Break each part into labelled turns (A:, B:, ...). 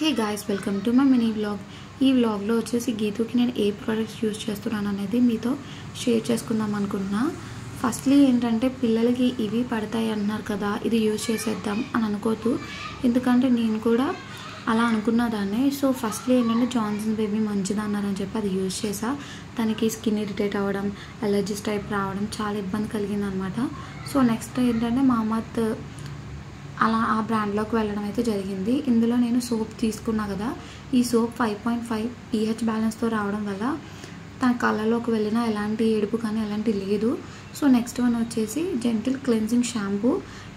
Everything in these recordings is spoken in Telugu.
A: Hey guys, welcome to my mini vlog. ఈ వ్లాగ్లో వచ్చేసి గీతుకి నేను ఏ ప్రోడక్ట్స్ యూజ్ చేస్తున్నాను అనేది మీతో షేర్ చేసుకుందాం అనుకుంటున్నా. ఫస్ట్లీ ఏంటంటే పిల్లలకి ఇవి పడతాయి అన్నారు కదా, ఇది యూజ్ చేసేద్దాం అని అనుకోవద్దు. ఎందుకంటే నేను కూడా అలా అనుకున్న దాన్ని. సో ఫస్ట్లీ ఏంటంటే జాన్సన్ బేబీ మంచిది అన్నారని చెప్పి అది యూజ్ చేసా. తనకి స్కిన్ ఇరిటేట్ అవ్వడం, అలర్జీస్ టైప్ రావడం చాలా ఇబ్బంది కలిగిందనమాట. సో నెక్స్ట్ ఏంటంటే మామత్ అలా ఆ బ్రాండ్లోకి వెళ్ళడం అయితే జరిగింది. ఇందులో నేను సోప్ తీసుకున్నా కదా, ఈ సోప్ 5.5 pH బ్యాలెన్స్తో రావడం వల్ల తన కళ్ళలోకి వెళ్ళినా ఎలాంటి ఏడుపు కానీ ఎలాంటి లేదు. సో నెక్స్ట్ వన్ వచ్చేసి జెంటిల్ క్లెన్జింగ్ షాంపూ.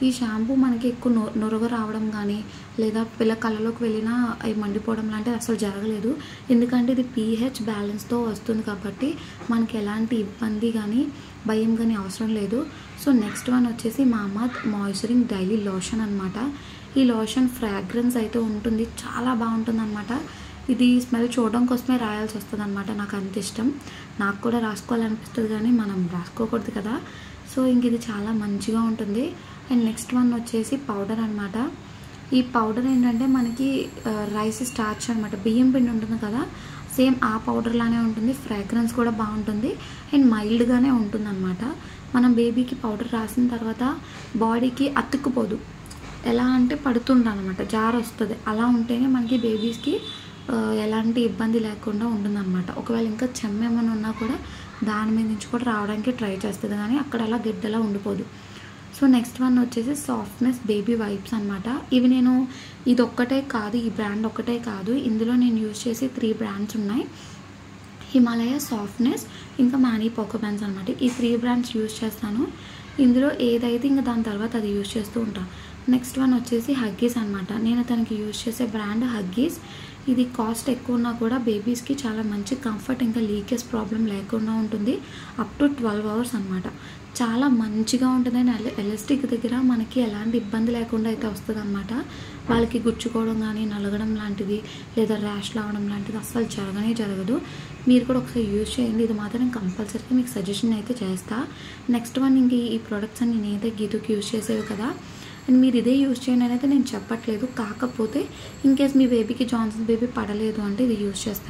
A: ఈ షాంపూ మనకి ఎక్కువ నొరగ రావడం కానీ లేదా పిల్ల కళ్ళలోకి వెళ్ళినా అవి మండిపోవడం లాంటిది అసలు జరగలేదు. ఎందుకంటే ఇది pH బ్యాలెన్స్తో వస్తుంది కాబట్టి మనకి ఎలాంటి ఇబ్బంది కానీ భయం కానీ అవసరం లేదు. సో నెక్స్ట్ వన్ వచ్చేసి మామత్ మాయిశ్చరింగ్ డైలీ లోషన్ అనమాట. ఈ లోషన్ ఫ్రాగ్రెన్స్ అయితే ఉంటుంది, చాలా బాగుంటుంది అనమాట. ఇది స్మెల్ చూడడం కోసమే రాయాల్సి వస్తుంది అనమాట. నాకు అంత ఇష్టం, నాకు కూడా రాసుకోవాలనిపిస్తుంది కానీ మనం రాసుకోకూడదు కదా. సో ఇంక ఇది చాలా మంచిగా ఉంటుంది. అండ్ నెక్స్ట్ వన్ వచ్చేసి పౌడర్ అనమాట. ఈ పౌడర్ ఏంటంటే మనకి రైస్ స్టార్చ్ అనమాట, బియ్యం పిండి ఉంటుంది కదా, సేమ్ ఆ పౌడర్ లానే ఉంటుంది. ఫ్రాగ్రెన్స్ కూడా బాగుంటుంది అండ్ మైల్డ్గానే ఉంటుంది అనమాట. మనం బేబీకి పౌడర్ రాసిన తర్వాత బాడీకి అతుక్కుపోదు, ఎలా అంటే పడుతుంటాం అనమాట, జార్ వస్తుంది. అలా ఉంటేనే మనకి బేబీస్కి ఎలాంటి ఇబ్బంది లేకుండా ఉంటుందన్నమాట. ఒకవేళ ఇంకా చెమ్మ ఏమైనా ఉన్నా కూడా దాని మీద నుంచి కూడా రావడానికి ట్రై చేస్తుంది, కానీ అక్కడ అలా గిడ్డలా ఉండిపోదు. సో నెక్స్ట్ వన్ వచ్చేసి సాఫ్ట్నెస్ బేబీ వైప్స్ అనమాట. ఇవి నేను ఇది ఒక్కటే కాదు, ఈ బ్రాండ్ ఒక్కటే కాదు, ఇందులో నేను యూజ్ చేసి 3 బ్రాండ్స్ ఉన్నాయి. హిమాలయ, సాఫ్ట్నెస్, ఇంకా మానీ పోకో బ్యాండ్స్ అనమాట. ఈ 3 బ్రాండ్స్ యూజ్ చేస్తాను. ఇందులో ఏదైతే ఇంకా దాని తర్వాత అది యూజ్ చేస్తూ ఉంటాను. నెక్స్ట్ వన్ వచ్చేసి హగ్గీస్ అనమాట. నేను తనకి యూజ్ చేసే బ్రాండ్ హగ్గీస్. ఇది కాస్ట్ ఎక్కువ ఉన్నా కూడా బేబీస్కి చాలా మంచి కంఫర్ట్, ఇంకా లీకేజ్ ప్రాబ్లం లేకుండా ఉంటుంది. అప్ టు 12 hours అనమాట. చాలా మంచిగా ఉంటుంది. అండ్ ఎలాస్టిక్ దగ్గర మనకి ఎలాంటి ఇబ్బంది లేకుండా అయితే వస్తుంది అనమాట. వాళ్ళకి గుచ్చుకోవడం కానీ నలగడం లాంటిది లేదా ర్యాష్ రావడం లాంటిది అస్సలు జరగదు. మీరు కూడా ఒకసారి యూజ్ చేయండి. ఇది మాత్రం కంపల్సరీగా మీకు సజెషన్ అయితే చేస్తా. నెక్స్ట్ వన్ ఇంక ఈ ప్రోడక్ట్స్ అన్ని నేనైతే గీతుకి యూజ్ చేసేవి కదా, అండ్ మీరు ఇదే యూజ్ చేయండి అని అయితే నేను చెప్పట్లేదు. కాకపోతే ఇన్ కేస్ మీ బేబీకి జాన్సన్ బేబీ పడలేదు అంటే ఇది యూజ్ చేస్తారు.